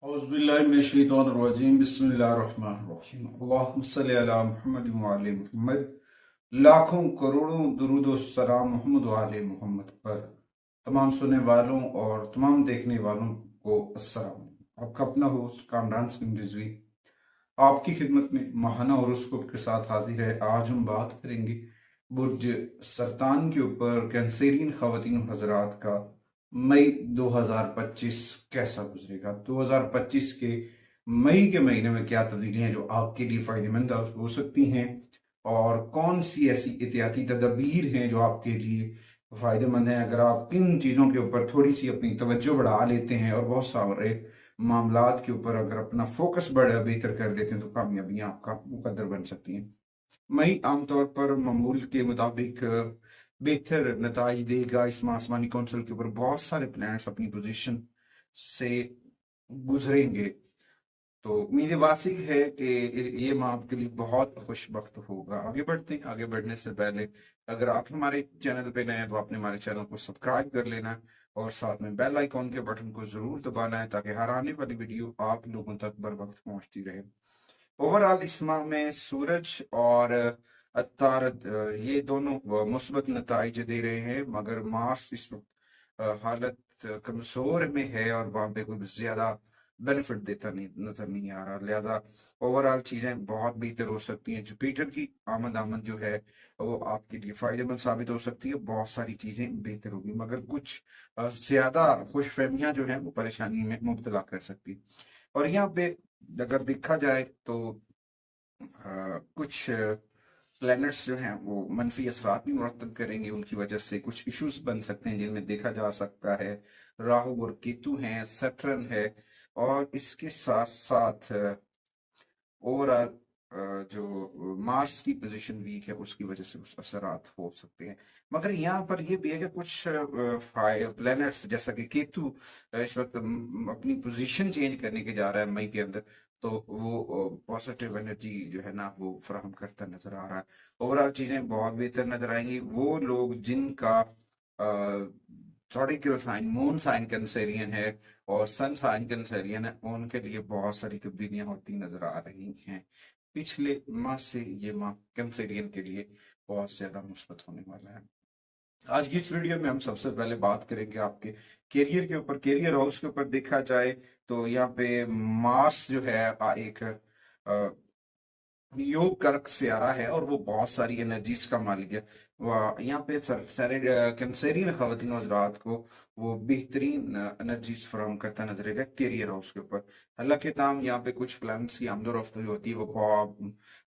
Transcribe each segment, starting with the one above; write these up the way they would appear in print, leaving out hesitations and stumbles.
औज़ुबिल्लाहिमिनश्शैतानिर्रजीम बिस्मिल्लाहिर्रहमानिर्रहीम अल्लाहुम्मा सल्लि अला मुहम्मद व आले मुहम्मद। लाखों करोड़ों दुरूद व सलाम मोहम्मद व आले मोहम्मद पर। तमाम सुनने वालों और तमाम देखने वालों को अस्सलाम। आपका अपना होस्ट कामरान सिंह रिजवी आपकी खिदमत में माहाना हॉरोस्कोप के साथ हाजिर है। आज हम बात करेंगे बुर्ज सरतान के ऊपर कैंसेरियन ख़वातीन हजरात का मई 2025 कैसा गुजरेगा। 2025 के मई के महीने में क्या तब्दीलियां जो आपके लिए फायदेमंद हो सकती हैं और कौन सी ऐसी एहतियाती तदबीर हैं जो आपके लिए फायदेमंद हैं। अगर आप इन चीज़ों के ऊपर थोड़ी सी अपनी तवज्जो बढ़ा लेते हैं और बहुत सारे मामलात के ऊपर अगर अपना फोकस बड़ा बेहतर कर लेते हैं तो कामयाबियां आपका मुकद्दर बन सकती हैं। मई आमतौर पर मामूल के मुताबिक बेहतर नताइज देगा। इस माह आसमानी कौंसिल के ऊपर बहुत सारे प्लैनेट्स अपनी पोजीशन से गुजरेंगे, तो उम्मीद वासिक है कि ये माह आपके लिए बहुत खुशबख्त होगा। आगे बढ़ते हैं। आगे बढ़ने से पहले अगर आप हमारे चैनल पे नए हैं तो आपने हमारे चैनल को सब्सक्राइब कर लेना है और साथ में बेल आइकॉन के बटन को जरूर दबाना है ताकि हर आने वाली वीडियो आप लोगों तक बर वक्त पहुंचती रहे। ओवरऑल इस माह में सूरज और अतारद ये दोनों मुस्बत नताइज दे रहे हैं, मगर मार्स इस वक्त हालत कमजोर में है और वहां पे कोई ज्यादा बेनिफिट देता नहीं नजर नहीं आ रहा। लिहाजा ओवरऑल चीजें बहुत बेहतर हो सकती हैं। जुपिटर की आमद जो है वो आपके लिए फायदेमंद साबित हो सकती है। बहुत सारी चीजें बेहतर होगी, मगर कुछ ज्यादा खुशफहमियां जो है वो परेशानी में मुब्तला कर सकती है। और यहाँ पे अगर देखा जाए तो कुछ प्लैनेट्स जो हैं वो मनफी असरात भी मुरतब करेंगे। उनकी वजह से कुछ इश्यूज बन सकते हैं जिनमें देखा जा सकता है राहु और केतु हैं, सैटर्न है, और इसके साथ साथ ओवरऑल जो मार्स की पोजीशन वीक है उसकी वजह से कुछ असरात हो सकते हैं। मगर यहाँ पर यह भी है कि कुछ प्लैनेट्स जैसा कि केतु इस वक्त अपनी पोजीशन चेंज करने के जा रहा है मई के अंदर, तो वो पॉजिटिव एनर्जी जो है ना वो फराहम करता नजर आ रहा है। ओवरऑल चीजें बहुत बेहतर नजर आएंगी। वो लोग जिनका जोडिकल साइन मून साइन कैंसेरियन है और सन साइन कैंसेरियन है, उनके लिए बहुत सारी तब्दीलियां होती नजर आ रही हैं। पिछले माह से ये माह कैंसेरियन के लिए बहुत ज्यादा मुस्बत होने वाला है। आज की इस वीडियो में हम सबसे पहले बात करेंगे आपके करियर के ऊपर। करियर हाउस के ऊपर देखा जाए तो यहाँ पे मार्स जो है एक योग कर्क सियारा है और वो बहुत सारी एनर्जीज का मालिक है। वह यहाँ पे सारे कैंसेरियन खवातीन हजरात को वो बेहतरीन एनर्जीज फराहम करता नजर आएगा करियर हाउस के ऊपर। हालांकि ताम यहाँ पे कुछ प्लान्स की आमदोरफ्त होती है वो बहुत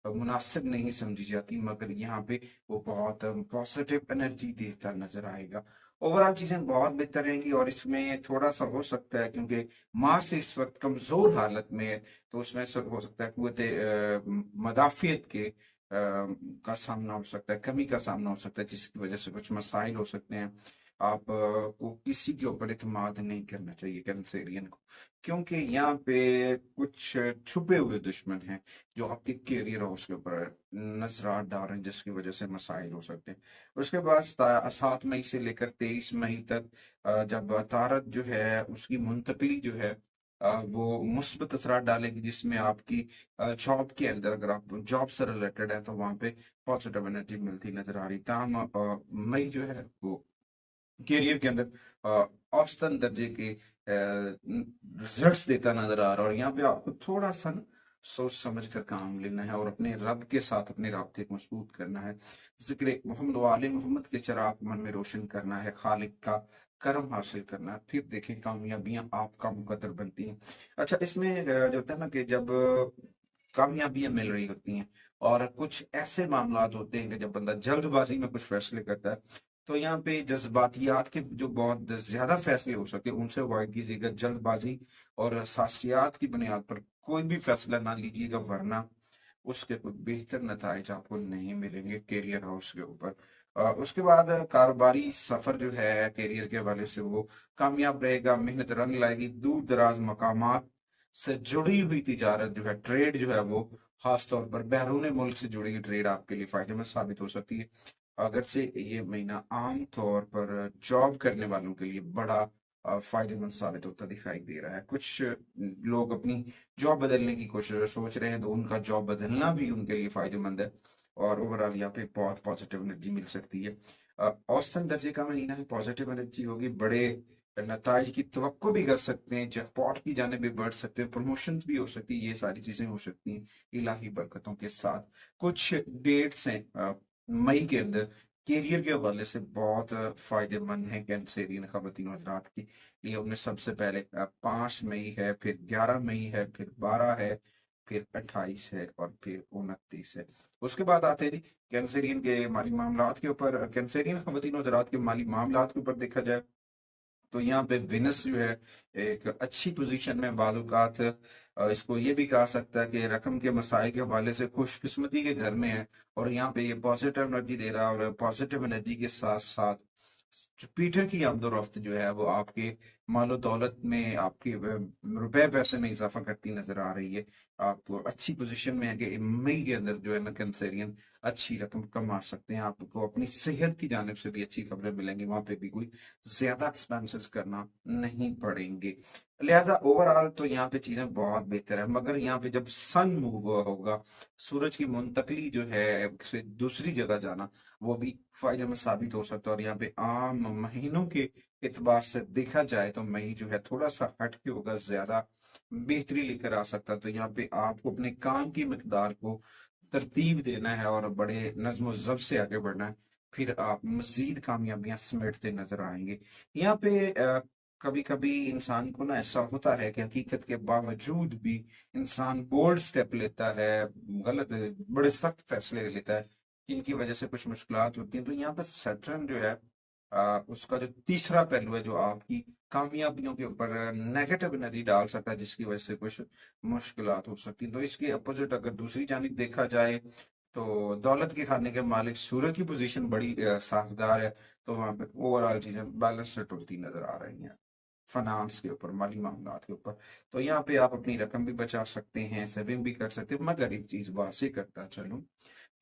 मुनासिब नहीं समझी जाती, मगर यहाँ पे वो बहुत पॉजिटिव एनर्जी देता नजर आएगा। ओवरऑल चीजें बहुत बेहतर रहेंगी और इसमें थोड़ा सा हो सकता है क्योंकि मार्स इस वक्त कमजोर हालत में है, तो उसमें सब हो सकता है कुव्वत मदाफियत के का सामना हो सकता है, कमी का सामना हो सकता है, जिसकी वजह से कुछ मसाइल हो सकते हैं। आप को किसी के ऊपर इत्मीनान नहीं करना चाहिए कैंसेरियन को, क्योंकि यहाँ पे कुछ छुपे हुए दुश्मन हैं जो आपके करियर हाउस के ऊपर नजरात डाल रहे हैं, जिसकी वजह से मसाइल हो सकते हैं। उसके बाद 7 मई से लेकर 23 मई तक जब तारत जो है उसकी मुंतकली जो है वो मुस्बत असरात डालेगी, जिसमें आपकी जॉब के अंदर अगर आप जॉब से रिलेटेड है तो वहां पे पॉजिटिव एनर्जी मिलती नजर आ रही। ताम मई जो है वो करियर के अंदर औसतन दर्जे के रिजल्ट्स देता नजर आ रहा है। और यहाँ पे आपको थोड़ा सा ना सोच समझ कर काम लेना है और अपने रब के साथ अपने राब्ते को मजबूत करना है। जिक्र मोहम्मद वाले मोहम्मद के चिराग मन में रोशन करना है, खालिक का करम हासिल करना है, फिर देखें कामयाबियां आपका मुकद्दर बनती हैं। अच्छा, इसमें जो होता है ना कि जब कामयाबियां मिल रही होती हैं और कुछ ऐसे मामला होते हैं कि जब बंदा जल्दबाजी में कुछ फैसले करता है, तो यहाँ पे जज्बातियात के जो बहुत ज्यादा फैसले हो सकते हैं उनसे अवॉइड कीजिएगा। जल्दबाजी और हसासियात की बुनियाद पर कोई भी फैसला ना लीजिएगा, वरना उसके कुछ बेहतर नताइज आपको नहीं मिलेंगे करियर हाउस के ऊपर। उसके बाद कारोबारी सफर जो है करियर के हवाले से वो कामयाब रहेगा, मेहनत रंग लाएगी। दूर दराज मकामात से जुड़ी हुई तिजारत जो है, ट्रेड जो है वो खास तौर पर बैरून मुल्क से जुड़ी हुई ट्रेड आपके लिए फायदेमंद साबित हो सकती है। अगरचे ये महीना आम तौर पर जॉब करने वालों के लिए बड़ा फायदेमंद साबित होता दिखाई दे रहा है। कुछ लोग अपनी जॉब बदलने की कोशिश सोच रहे हैं, तो उनका जॉब बदलना भी उनके लिए फायदेमंद है, और ओवरऑल यहाँ पे बहुत पॉजिटिव एनर्जी मिल सकती है। औसतन दर्जे का महीना है, पॉजिटिव एनर्जी होगी, बड़े नताज की तवक्को भी कर सकते हैं, जैकपॉट की जाने भी बढ़ सकते हैं, प्रमोशन भी हो सकती है, ये सारी चीजें हो सकती हैं इलाही बरकतों के साथ। कुछ डेट्स हैं मई के अंदर करियर के हवाले से बहुत फायदेमंद है कैंसेरियन खवातीन हजरात के लिए। उनमें सबसे पहले 5 मई है, फिर 11 मई है, फिर 12 है, फिर 28 है, और फिर 29 है। उसके बाद आते हैं जी कैंसेरियन के माली मामलात के ऊपर। कैंसेरियन खवातीन हजरात के माली मामलात के ऊपर देखा जाए तो यहाँ पे विनस जो है एक अच्छी पोजीशन में, बालूकात इसको ये भी कहा सकता है कि रकम के मसाइल के हवाले से खुशकिस्मती के घर में है, और यहाँ पे ये पॉजिटिव एनर्जी दे रहा है, और पॉजिटिव एनर्जी के साथ साथ जुपिटर की आमदोरफ्त जो है वो आपके मालो दौलत में, आपके रुपए पैसे में इजाफा करती नजर आ रही है। आप अच्छी पोजीशन में है कि मई के अंदर जो है ना कैंसेरियन अच्छी रकम कमा सकते हैं। आपको अपनी सेहत की जानिब से भी अच्छी खबरें मिलेंगी, वहां पे भी कोई ज्यादा एक्सपेंसेस करना नहीं पड़ेंगे। लिहाजा ओवरऑल तो यहाँ पे चीजें बहुत बेहतर है, मगर यहाँ पे जब सन मूव होगा, सूरज की मुंतकली जो है से दूसरी जगह जाना, वो भी फायदेमंद साबित हो सकता है। और यहाँ पे आम महीनों के एतबार से देखा जाए तो मई जो है थोड़ा सा हटके होगा, ज्यादा बेहतरी लेकर आ सकता है। तो यहाँ पे आपको अपने काम की मिकदार को तरतीब देना है और बड़े नज्म ज़ब्त से आगे बढ़ना है, फिर आप मजीद कामयाबियां समेटते नजर आएंगे। यहाँ पे कभी कभी इंसान को ना ऐसा होता है कि हकीकत के बावजूद भी इंसान बोल्ड स्टेप लेता है, गलत बड़े सख्त फैसले लेता है, जिनकी वजह से कुछ मुश्किलात होती हैं। तो यहाँ पर सैटर्न जो है उसका जो तीसरा पहलू है, जो आपकी कामयाबियों के ऊपर नेगेटिव एनर्जी डाल सकता है, जिसकी वजह से कुछ मुश्किलात हो सकती हैं। तो इसके अपोजिट अगर दूसरी जानिब देखा जाए तो दौलत के खाने के मालिक सूरज की पोजीशन बड़ी साजगार है, तो वहां पे ओवरऑल चीजें बैलेंस होती नजर आ रही हैं फाइनेंस के ऊपर, माली मामलात के ऊपर। तो यहाँ पे आप अपनी रकम भी बचा सकते हैं, सेविंग भी कर सकते हैं, मगर एक चीज वासे करता चलूं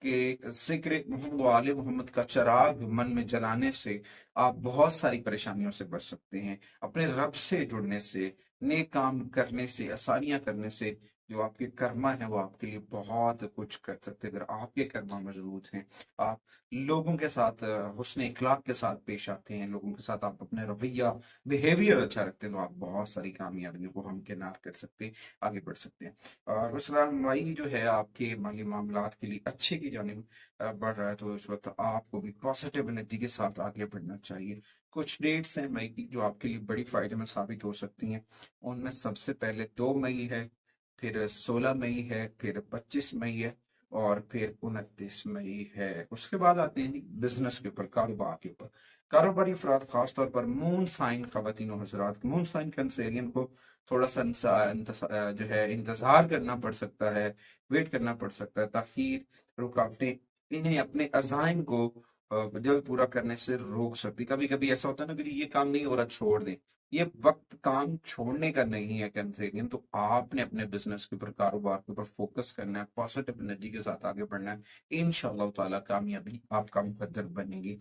कि जिक्र मोहम्मद आले मोहम्मद का चराग मन में जलाने से आप बहुत सारी परेशानियों से बच सकते हैं। अपने रब से जुड़ने से, नेक काम करने से, आसानियां करने से, जो आपके कर्मा है वो आपके लिए बहुत कुछ कर सकते हैं। अगर आपके कर्मा मजबूत हैं, आप लोगों के साथ हुस्न इखलाक के साथ पेश आते हैं, लोगों के साथ आप अपने रवैया बिहेवियर अच्छा रखते हैं, तो आप बहुत सारी कामयाबियों को हमकिनार कर सकते हैं, आगे बढ़ सकते हैं। और उस मई जो है आपके माली मामलात के लिए अच्छे की जानिब बढ़ रहा है, तो इस वक्त आपको भी पॉजिटिव एनर्जी के साथ आगे बढ़ना चाहिए। कुछ डेट्स हैं मई की जो आपके लिए बड़ी फायदेमंद साबित हो सकती हैं। उनमें सबसे पहले 2 मई है, फिर 16 मई है, फिर 25 मई है, और फिर 29 मई है। उसके बाद आते हैं बिजनेस के ऊपर, कारोबार के ऊपर। कारोबारी अफराद खासतौर पर मून साइन खवातीन और हजरात, मून साइन कैंसेरियन को थोड़ा सा जो है इंतजार करना पड़ सकता है, वेट करना पड़ सकता है, ताखीर, रुकावटें इन्हें अपने अजाइम को जल्द पूरा करने से रोक सकती। कभी कभी ऐसा होता है ना कि ये काम नहीं हो रहा, छोड़ दें। ये वक्त काम छोड़ने का नहीं है कैंसेरियन, तो आपने अपने बिजनेस के ऊपर, कारोबार के ऊपर फोकस करना है, पॉजिटिव एनर्जी के साथ आगे बढ़ना है। इंशाअल्लाह ताला कामयाबी आपका मुकद्दर बनेगी,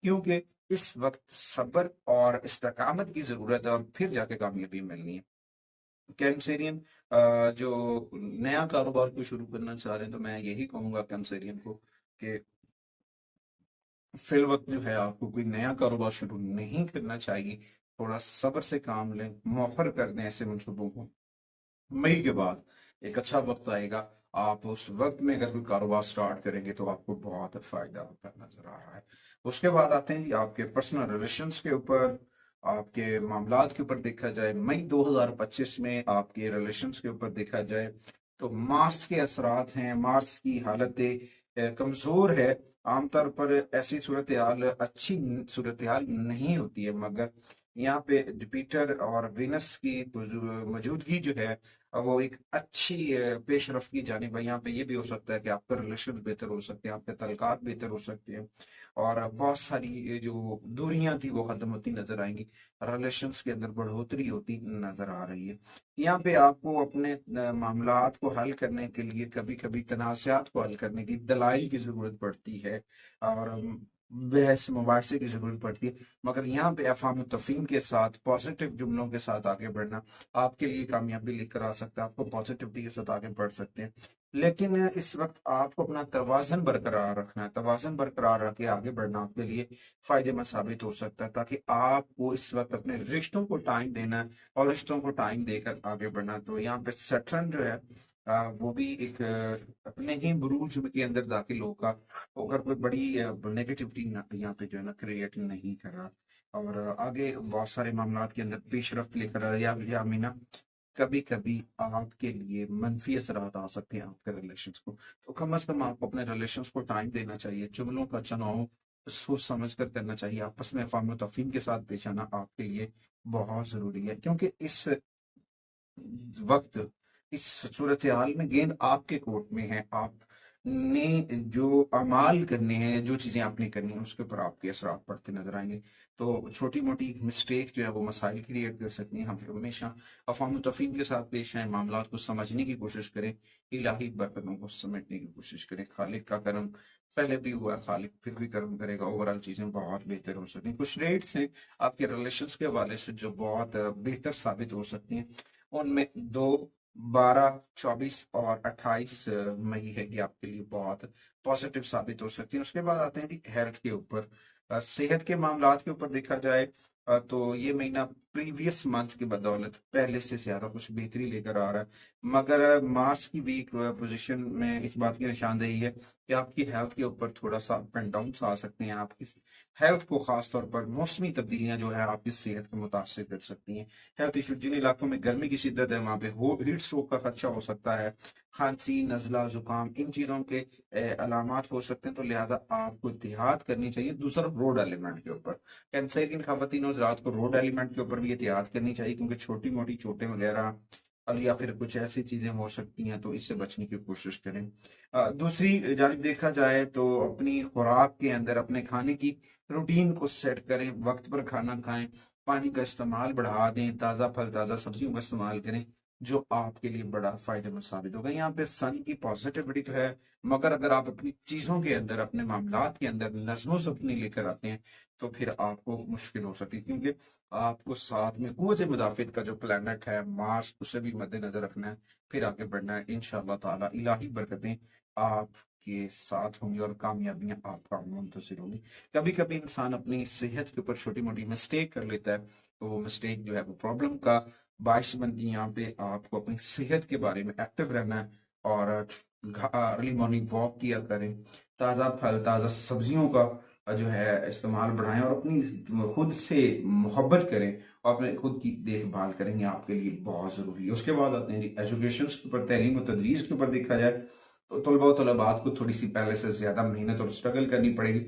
क्योंकि इस वक्त सब्र और इस्तकामत की जरूरत है, और फिर जाके कामयाबी मिलनी है। कैंसेरियन जो नया कारोबार को शुरू करना चाह रहे हैं, तो मैं यही कहूंगा कैंसेरियन को कि फिल वक्त जो है आपको कोई नया कारोबार शुरू नहीं करना चाहिए। थोड़ा सब्र से काम लें, मौखर कर दें ऐसे मंसूबों को। मई के बाद एक अच्छा वक्त आएगा, आप उस वक्त में अगर कोई कारोबार स्टार्ट करेंगे तो आपको बहुत फायदा होता नजर आ रहा है। उसके बाद आते हैं जी आपके पर्सनल रिलेशंस के ऊपर, आपके मामलात के ऊपर देखा जाए। मई 2025 में आपके रिलेशंस के ऊपर देखा जाए तो मार्स के असरात हैं, मार्स की हालत कमजोर है। आमतौर पर ऐसी सूरत हाल अच्छी सूरत हाल नहीं होती है, मगर यहाँ पे जुपिटर और विनस की मौजूदगी जो है वो एक अच्छी पेशरफ की जानिब है। यहाँ पे ये भी हो सकता है कि आपका रिलेशन बेहतर हो सकते हैं, आपके तल्कात बेहतर हो सकते हैं, और बहुत सारी ये जो दूरियां थी वो खत्म होती नजर आएंगी, रिलेशंस के अंदर बढ़ोतरी होती नजर आ रही है। यहाँ पे आपको अपने मामलात को हल करने के लिए कभी कभी तनाज़ात को हल करने की दलाइल की जरूरत पड़ती है, और बहस मुबाहिसे की जरूरत पड़ती है। मगर यहाँ पे अफ़हाम तफ़हीम के साथ पॉजिटिव जुमलों के साथ आगे बढ़ना आपके लिए कामयाबी लेकर आ सकता है, आपको पॉजिटिविटी के साथ आगे बढ़ सकते हैं। लेकिन इस वक्त आपको अपना तवाज़ुन बरकरार रखना है, तवाज़ुन बरकरार रख के आगे बढ़ना आपके लिए फायदेमंद साबित हो सकता है, ताकि आपको इस वक्त अपने रिश्तों को टाइम देना है और रिश्तों को टाइम देकर आगे बढ़ना। तो यहाँ पे सटरन जो है वो भी एक अपने ही बुरूज के अंदर दाखिल होकर कोई बड़ी नेगेटिविटी यहाँ पे जो है ना क्रिएट नहीं कर रहा, और आगे बहुत सारे मामला के अंदर पेशरफ्त लेकर आ रहा है। या मीना कभी कभी आपके लिए मंफी असरात आ सकते हैं आपके रिलेशन को, तो कम अज कम आपको अपने रिलेशन को टाइम देना चाहिए, जुमलों का चुनाव सोच समझ कर करना चाहिए, आपस में फाहम तफहीम के साथ पेश आना आपके लिए बहुत जरूरी है। क्योंकि इस वक्त इस सूरत हाल में गेंद आपके कोर्ट में है, आपने जो अमाल करने हैं, जो चीजें आपने करनी है उसके ऊपर आपके असरात पड़ते नजर आएंगे। तो छोटी मोटी मिस्टेक जो है वो मसाइल क्रिएट कर सकती हैं। हम हमेशा अफ़ाम तफ़हीम के साथ पेश आए, मामला को समझने की कोशिश करें, इलाही बरकतों को समेटने की कोशिश करें। खालिक का करम पहले भी हुआ, खालिक फिर भी करम करेगा, ओवरऑल चीजें बहुत बेहतर हो सकती हैं। कुछ रेट्स हैं आपके रिलेशन के हवाले से जो बहुत बेहतर साबित हो सकती हैं, उनमें 2, 12, 24 और 28 मई है, ये आपके लिए बहुत पॉजिटिव साबित हो सकती है। उसके बाद आते हैं जी हेल्थ के ऊपर, सेहत के मामलात के ऊपर देखा जाए तो ये महीना प्रीवियस मंथ की बदौलत पहले से ज्यादा कुछ बेहतरी लेकर आ रहा है। मगर मार्च की वीक पोजीशन में इस बात की निशानदेही है कि आपकी हेल्थ के ऊपर थोड़ा सा अप एंड डाउन आ सकते हैं। आपकी हेल्थ को खास तौर पर मौसमी तब्दीलियां जो है आपकी सेहत को मुतासर कर सकती हैं। हेल्थ इशू, जिन इलाकों में गर्मी की शिद्दत है वहां पे हीट स्ट्रोक का खदशा हो सकता है, खांसी, नजला, जुकाम, इन चीजों के अलामात हो सकते हैं। तो लिहाजा आपको एहतियात करनी चाहिए। दूसरा, रोड एलिमेंट के ऊपर, कैंसर खवातीन और रात को रोड एलिमेंट के ऊपर भी एहतियात करनी चाहिए, क्योंकि छोटी मोटी चोटें वगैरह और या फिर कुछ ऐसी चीजें हो सकती हैं, तो इससे बचने की कोशिश करें। दूसरी जानिब देखा जाए तो अपनी खुराक के अंदर अपने खाने की रूटीन को सेट करें, वक्त पर खाना खाएं, पानी का इस्तेमाल बढ़ा दें, ताज़ा फल ताज़ा सब्जियों का इस्तेमाल करें, जो आपके लिए बड़ा फायदेमंद साबित होगा। यहाँ पे सन की पॉजिटिविटी तो है, मगर अगर आप अपनी चीजों के अंदर, अपने मामलात के अंदर नज़्म ज़ब्त लेकर आते हैं तो फिर आपको मुश्किल हो सकती है। क्योंकि आपको साथ में कुव्वत मुदाफित का जो प्लेनेट है मार्स, उसे भी मद्देनजर रखना है, फिर आगे बढ़ना है। इंशाअल्लाह ताला इलाही बरकतें आपके साथ होंगी और कामयाबियां आपका मुंतजिर होंगी। कभी कभी इंसान अपनी सेहत के ऊपर छोटी मोटी मिस्टेक कर लेता है, तो वो मिस्टेक जो है वो प्रॉब्लम का बायस बनती है। यहाँ पे आपको अपनी सेहत के बारे में एक्टिव रहना है और अर्ली मॉर्निंग वॉक किया करें, ताज़ा फल ताज़ा सब्जियों का जो है इस्तेमाल बढ़ाएं और अपनी खुद से मोहब्बत करें और अपने खुद की देखभाल करेंगे, आपके लिए बहुत ज़रूरी है। उसके बाद आते हैं जी एजुकेशन के ऊपर, तालीम और तदरीस के ऊपर देखा जाए तो तलबा और तलबात को थोड़ी सी पहले से ज़्यादा मेहनत और स्ट्रगल करनी पड़ेगी,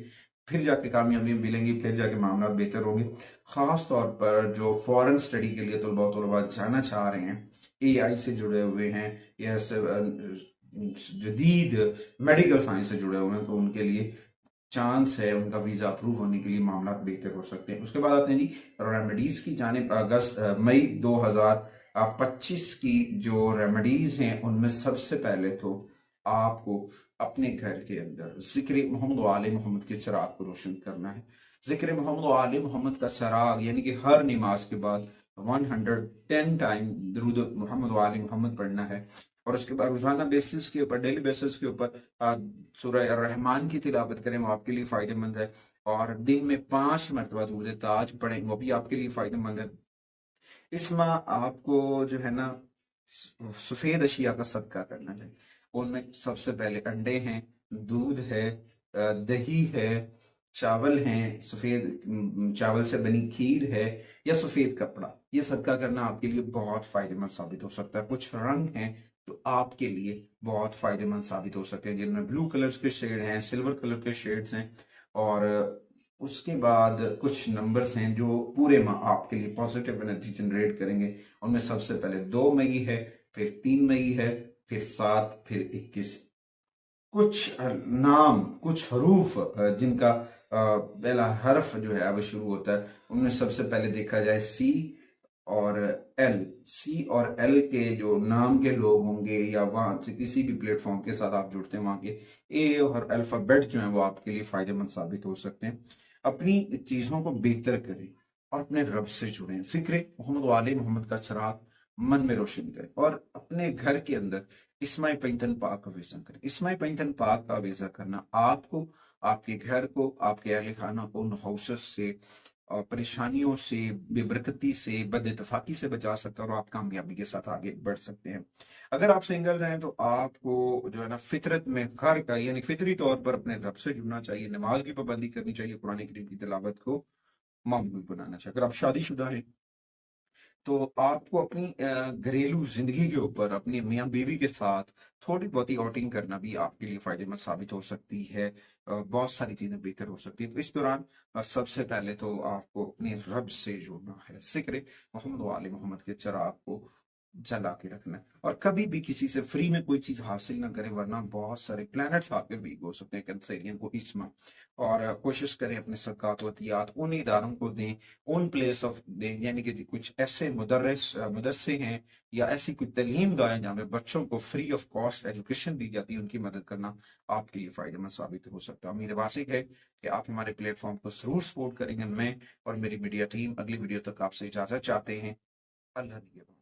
फिर जाके कामयाबी मिलेंगी, फिर जाके मामला बेहतर होंगे। ख़ास तौर पर जो फॉरेन स्टडी के लिए तलबा और तलबात जाना चाह रहे हैं, AI से जुड़े हुए हैं या जदीद मेडिकल साइंस से जुड़े हुए हैं, तो उनके लिए चांस है उनका वीजा अप्रूव होने के लिए, मामला बेहतर हो सकते हैं। उसके बाद आते हैं जी रेमेडीज की जानिब। मई 2025 की जो रेमेडीज हैं उनमें सबसे पहले तो आपको अपने घर के अंदर जिक्र मोहम्मद व आले मोहम्मद के चिराग को रोशन करना है। जिक्र मोहम्मद व आले मोहम्मद का चिराग यानी कि हर नमाज के बाद 110 टाइम दरूद मोहम्मद व आले मोहम्मद पढ़ना है। और उसके बाद रोजाना बेसिस के ऊपर, डेली बेसिस के ऊपर सूरह रहमान की तिलावत करें, वो आपके लिए फायदेमंद है। और दिन में 5 मरतबा दूध ताज पढ़ें, वो भी आपके लिए फायदेमंद है। इस माह आपको जो है ना सफेद अशिया का सदका करना चाहिए। उनमें सबसे पहले अंडे हैं, दूध है, दही है, चावल हैं, सफेद चावल से बनी खीर है, या सफेद कपड़ा। ये सदका करना आपके लिए बहुत फायदेमंद साबित हो सकता है। कुछ रंग हैं जो आपके लिए बहुत फायदेमंद साबित हो सकते हैं, जिनमें ब्लू कलर्स के शेड हैं, सिल्वर कलर के शेड्स हैं, और उसके बाद कुछ नंबर्स हैं जो पूरे माह आपके लिए पॉजिटिव एनर्जी जनरेट करेंगे। उनमें सबसे पहले 2 मई है, फिर 3 मई है, फिर 7, फिर 21। कुछ नाम, कुछ हरूफ जिनका पहला हर्फ जो है वो शुरू होता है, उनमें सबसे पहले देखा जाए C, और एल, सी और एल के जो नाम के लोग होंगे या वहां से किसी भी प्लेटफॉर्म के साथ आप जुड़ते हैं, वहां के ए और अल्फाबेट जो है वो आपके लिए फायदेमंद साबित हो सकते हैं। अपनी चीजों को बेहतर करें और अपने रब से जुड़ें। जिक्र मोहम्मद वाले मोहम्मद का चिराग मन में रोशन करें और अपने घर के अंदर इस्माई पैंतन पाक का वेज़ा करें। इस्माई पैंतन पाक का वेज़ा करना आपको, आपके घर को, आपके अहल खाना को उन हाउसेस से और परेशानियों से, बेबरकती से, बद-इत्तेफाकी से बचा सकता है और आप कामयाबी के साथ आगे बढ़ सकते हैं। अगर आप सिंगल हैं तो आपको जो है ना फितरत में घर का यानी फितरी तौर पर अपने रब से जुड़ना चाहिए, नमाज की पाबंदी करनी चाहिए, कुरान करीम की तिलावत को मामूल बनाना चाहिए। अगर आप शादीशुदा हैं तो आपको अपनी घरेलू जिंदगी के ऊपर अपनी मियाँ बीवी के साथ थोड़ी बहुत ही आउटिंग करना भी आपके लिए फायदेमंद साबित हो सकती है। बहुत सारी चीजें बेहतर हो सकती है। तो इस दौरान सबसे पहले तो आपको अपने रब से जुड़ना है। जिक्र मोहम्मद वाले मोहम्मद के चिराग को जला के रखना है और कभी भी किसी से फ्री में कोई चीज हासिल ना करें, वरना बहुत सारे प्लैनेट्स आपके वीक हो सकते हैं कैंसरियन को इसमें। और कोशिश करें अपने ज़कात वतियात उन इदारों को दें, उन प्लेस ऑफ दें, यानी कि कुछ ऐसे मदरसे हैं या ऐसी कोई तालीम गाहें जहाँ पे बच्चों को फ्री ऑफ कॉस्ट एजुकेशन दी जाती है, उनकी मदद करना आपके लिए फायदेमंद साबित हो सकता है। उम्मीद वासिक है कि आप हमारे प्लेटफॉर्म को जरूर सपोर्ट करेंगे। मैं और मेरी मीडिया टीम अगली वीडियो तक आपसे इजाजत चाहते हैं। अल्लाह निगहबान।